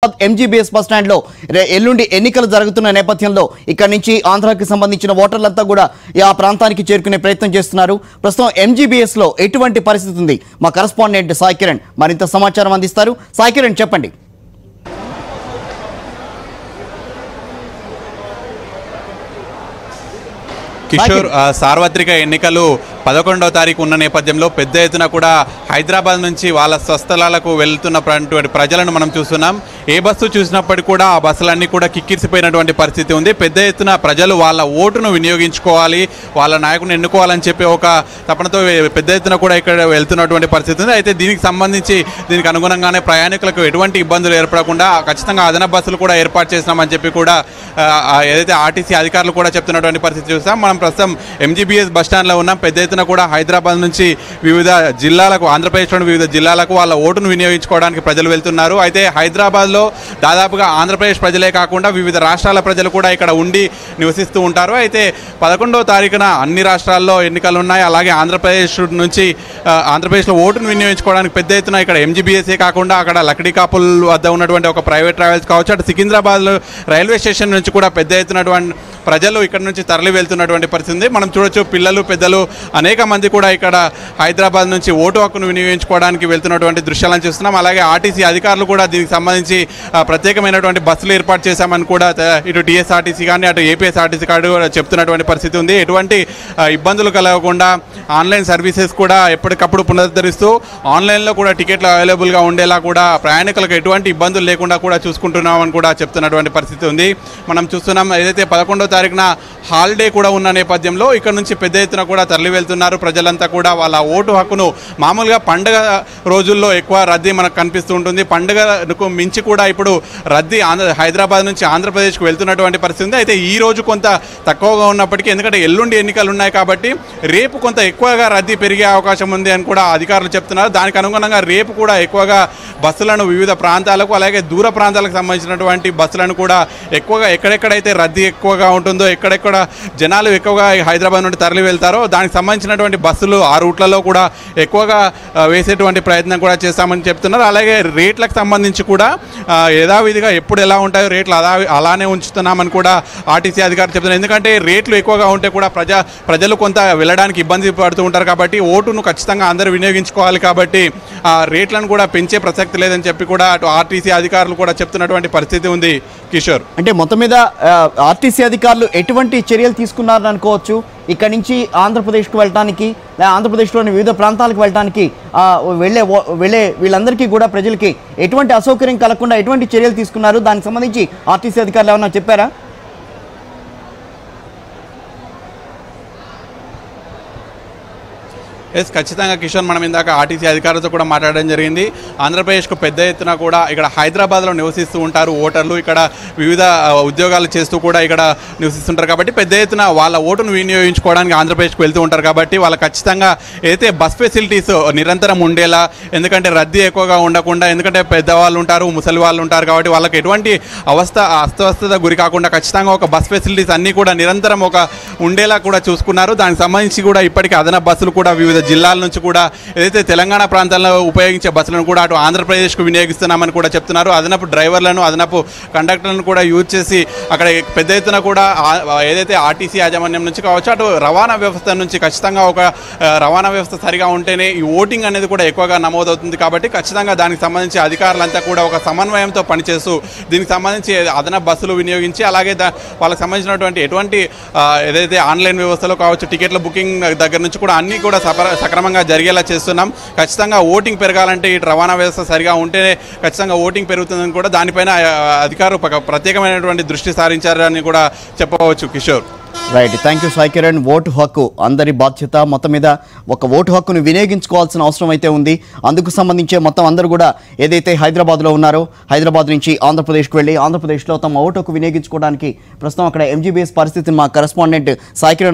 MGBS bus stand లో ఎల్లుండి ఎన్నికలు జరుగుతున్న నేపథ్యంలో ఇక్కడ నుంచి ఆంధ్రాకి సంబంధించిన ఓటర్లంతా కూడా ఆ ప్రాంతానికి చేరుకునే ప్రయత్నం చేస్తున్నారు. ప్రస్తుతం ఎంజీబీఎస్ లో ఎటువంటి పరిస్థితి ఉంది? మా కరెస్పాండెంట్ సాయి కిరణ్ మరింత సమాచారం అందిస్తారు. సాయి కిరణ్ చెప్పండి. కిషోర్, సార్వత్రిక ఎన్నికలు 11వ తారీఖు ఉన్న నేపథ్యంలో పెద్ద ఎత్తున కూడా హైదరాబాద్ నుంచి వాళ్ళ స్వస్థలాలకు వెళ్తున్నటువంటి ప్రజలను మనం చూస్తున్నాం. ఏ బస్సు చూసినప్పటికీ కూడా ఆ బస్సులన్నీ కూడా కిక్కిరిసిపోయినటువంటి పరిస్థితి ఉంది. పెద్ద ఎత్తున ప్రజలు వాళ్ళ ఓటును వినియోగించుకోవాలి, వాళ్ళ నాయకుని ఎన్నుకోవాలని చెప్పి ఒక తపనతో పెద్ద ఎత్తున కూడా ఇక్కడ వెళ్తున్నటువంటి పరిస్థితి ఉంది. అయితే దీనికి అనుగుణంగానే ప్రయాణికులకు ఎటువంటి ఇబ్బందులు ఏర్పడకుండా ఖచ్చితంగా అదనపు బస్సులు కూడా ఏర్పాటు చేసినామని చెప్పి కూడా ఏదైతే ఆర్టీసీ అధికారులు కూడా చెప్తున్నటువంటి పరిస్థితి చూస్తాం. మనం ప్రస్తుతం ఎంజీబీఎస్ బస్టాండ్లో ఉన్నాం. పెద్ద ఎత్తున కూడా హైదరాబాద్ నుంచి వివిధ జిల్లాలకు, ఆంధ్రప్రదేశ్లోని వివిధ జిల్లాలకు వాళ్ళ ఓటును వినియోగించుకోవడానికి ప్రజలు వెళ్తున్నారు. అయితే హైదరాబాద్లో దాదాపుగా ఆంధ్రప్రదేశ్ ప్రజలే కాకుండా వివిధ రాష్ట్రాల ప్రజలు కూడా ఇక్కడ ఉండి నివసిస్తూ ఉంటారు. అయితే 11వ తారీఖున అన్ని రాష్ట్రాల్లో ఎన్నికలు ఉన్నాయి. అలాగే ఆంధ్రప్రదేశ్లో ఓటును వినియోగించుకోవడానికి పెద్ద ఎత్తున ఇక్కడ ఎంజీబీఎస్ఏ కాకుండా అక్కడ లక్డీకాపుల్ వద్ద ఉన్నటువంటి ఒక ప్రైవేట్ ట్రావెల్స్ కావచ్చు, అటు సికింద్రాబాద్ రైల్వే స్టేషన్ నుంచి కూడా పెద్ద ఎత్తునటువంటి ప్రజలు ఇక్కడ నుంచి తరలి వెళ్తున్నటువంటి పరిస్థితి ఉంది. మనం చూడొచ్చు, పిల్లలు పెద్దలు అనేక మంది కూడా ఇక్కడ హైదరాబాద్ నుంచి ఓటు హక్కును వినియోగించుకోవడానికి వెళ్తున్నటువంటి దృశ్యాలను చూస్తున్నాం. అలాగే ఆర్టీసీ అధికారులు కూడా దీనికి సంబంధించి ప్రత్యేకమైనటువంటి బస్సులు ఏర్పాటు చేశామని కూడా ఇటు టీఎస్ఆర్టీసీ కానీ అటు ఏపీఎస్ఆర్టీసీ కార్డు చెప్తున్నటువంటి పరిస్థితి ఉంది. ఎటువంటి ఇబ్బందులు కలగకుండా ఆన్లైన్ సర్వీసెస్ కూడా ఎప్పటికప్పుడు పునరుద్ధరిస్తూ ఆన్లైన్లో కూడా టికెట్లు అవైలబుల్గా ఉండేలా కూడా ప్రయాణికులకు ఎటువంటి ఇబ్బందులు లేకుండా కూడా చూసుకుంటున్నామని కూడా చెప్తున్నటువంటి పరిస్థితి ఉంది. మనం చూస్తున్నాం, ఏదైతే 11వ తారీఖున హాలిడే కూడా ఉన్న నేపథ్యంలో ఇక్కడ నుంచి పెద్ద ఎత్తున కూడా తరలి వెళ్తున్నారు ప్రజలంతా కూడా. వాళ్ళ ఓటు హక్కును మామూలుగా పండుగ రోజుల్లో ఎక్కువ రద్దీ మనకు కనిపిస్తూ ఉంటుంది. పండుగకు మించి కూడా ఇప్పుడు రద్దీ హైదరాబాద్ నుంచి ఆంధ్రప్రదేశ్కు వెళ్తున్నటువంటి పరిస్థితి ఉంది. అయితే ఈ రోజు కొంత తక్కువగా ఉన్నప్పటికీ, ఎందుకంటే ఎల్లుండి ఎన్నికలు ఉన్నాయి కాబట్టి రేపు కొంత ఎక్కువగా రద్దీ పెరిగే అవకాశం ఉంది అని కూడా అధికారులు చెప్తున్నారు. దానికి అనుగుణంగా రేపు కూడా ఎక్కువగా బస్సులను వివిధ ప్రాంతాలకు, అలాగే దూర ప్రాంతాలకు సంబంధించినటువంటి బస్సులను కూడా ఎక్కువగా ఎక్కడెక్కడైతే రద్దీ ఎక్కువగా ఉంటుందో, ఎక్కడెక్కడ జనాలు ఎక్కువగా హైదరాబాద్ నుండి తరలి వెళ్తారో దానికి సంబంధించినటువంటి బస్సులు ఆ రూట్లలో కూడా ఎక్కువగా వేసేటువంటి ప్రయత్నం కూడా చేస్తామని చెప్తున్నారు. అలాగే రేట్లకు సంబంధించి కూడా యథావిధిగా ఎప్పుడు ఎలా ఉంటాయో రేట్లు అలానే ఉంచుతున్నామని కూడా ఆర్టీసీ అధికారులు చెప్తున్నారు. ఎందుకంటే రేట్లు ఎక్కువగా ఉంటే కూడా ప్రజలు కొంత వెళ్ళడానికి ఇబ్బంది పడుతూ ఉంటారు కాబట్టి ఓటును ఖచ్చితంగా అందరూ వినియోగించుకోవాలి కాబట్టి ఆ రేట్లను కూడా పెంచే ప్రసక్తి లేదని చెప్పి కూడా అటు ఆర్టీసీ అధికారులు కూడా చెప్తున్నటువంటి పరిస్థితి ఉంది. కిషోర్, అంటే మొత్తం మీద ఆర్టీసీ అధికారులు ఎటువంటి చర్యలు తీసుకున్నారని అనుకోవచ్చు? ఇక్కడ నుంచి ఆంధ్రప్రదేశ్కు వెళ్ళడానికి, ఆంధ్రప్రదేశ్లోని వివిధ ప్రాంతాలకు వెళ్ళడానికి వెళ్ళే వీళ్ళందరికీ కూడా ప్రజలకి ఎటువంటి అసౌకర్యం కలగకుండా ఎటువంటి చర్యలు తీసుకున్నారు? దానికి సంబంధించి ఆర్టీసీ అధికారులు ఏమన్నా చెప్పారా? ఖచ్చితంగా కిషోర్, మనం ఇందాక ఆర్టీసీ అధికారులతో కూడా మాట్లాడడం జరిగింది. ఆంధ్రప్రదేశ్కు పెద్ద ఎత్తున కూడా ఇక్కడ హైదరాబాద్లో నివసిస్తూ ఉంటారు ఓటర్లు. ఇక్కడ వివిధ ఉద్యోగాలు చేస్తూ కూడా ఇక్కడ నివసిస్తుంటారు కాబట్టి పెద్ద ఎత్తున వాళ్ళ ఓటును వినియోగించుకోవడానికి ఆంధ్రప్రదేశ్కు వెళ్తూ ఉంటారు కాబట్టి వాళ్ళు ఖచ్చితంగా ఏదైతే బస్ ఫెసిలిటీస్ నిరంతరం ఉండేలా, ఎందుకంటే రద్దీ ఎక్కువగా ఉండకుండా, ఎందుకంటే పెద్దవాళ్ళు ఉంటారు, ముసలి వాళ్ళు ఉంటారు కాబట్టి వాళ్ళకి ఎటువంటి అస్తవ్యస్తత గురి కాకుండా ఖచ్చితంగా ఒక బస్ ఫెసిలిటీస్ అన్నీ కూడా నిరంతరం ఉండేలా కూడా చూసుకున్నారు. దానికి సంబంధించి కూడా ఇప్పటికీ అదనపు బస్సులు కూడా వివిధ జిల్లాల నుంచి కూడా ఏదైతే తెలంగాణ ప్రాంతాల్లో ఉపయోగించే బస్సులను కూడా అటు ఆంధ్రప్రదేశ్కు వినియోగిస్తున్నామని కూడా చెప్తున్నారు. అదనపు డ్రైవర్లను, అదనపు కండక్టర్లను కూడా యూజ్ చేసి అక్కడ పెద్ద ఎత్తున కూడా ఏదైతే ఆర్టీసీ యాజమాన్యం నుంచి కావచ్చు, అటు రవాణా వ్యవస్థ నుంచి ఖచ్చితంగా ఒక రవాణా వ్యవస్థ సరిగా ఉంటేనే ఈ ఓటింగ్ అనేది కూడా ఎక్కువగా నమోదవుతుంది కాబట్టి ఖచ్చితంగా దానికి సంబంధించి అధికారులంతా కూడా ఒక సమన్వయంతో పనిచేస్తూ దీనికి సంబంధించి అదనపు బస్సులు వినియోగించి, అలాగే వాళ్ళకి సంబంధించినటువంటి ఎటువంటి ఏదైతే ఆన్లైన్ వ్యవస్థలో కావచ్చు, టికెట్ల బుకింగ్ దగ్గర నుంచి కూడా అన్నీ కూడా సక్రమంగా జరిగేలా చేస్తున్నాం. ఖచ్చితంగా ఓటింగ్ పెరగాలంటే ఇటు రవాణా వ్యవస్థ సరిగా ఉంటేనే ఖచ్చితంగా ఓటింగ్ పెరుగుతుందని కూడా దానిపైన అధికారులు ప్రత్యేకమైనటువంటి దృష్టి సారించారని కూడా చెప్పవచ్చు. Kishore, right, thank you Sai Kiran. Vote హక్కు అందరి బాధ్యత. మొత్తం మీద ఒక ఓటు హక్కును వినియోగించుకోవాల్సిన అవసరం అయితే ఉంది. అందుకు సంబంధించే మొత్తం అందరూ కూడా ఏదైతే హైదరాబాద్లో ఉన్నారో, హైదరాబాద్ నుంచి ఆంధ్రప్రదేశ్కు వెళ్ళి ఆంధ్రప్రదేశ్లో తమ ఓటు హక్కు వినియోగించుకోవడానికి ప్రస్తుతం అక్కడ ఎంజీబీఎస్ పరిస్థితిని మా కరెస్పాండెంట్ సాయి కిరణ్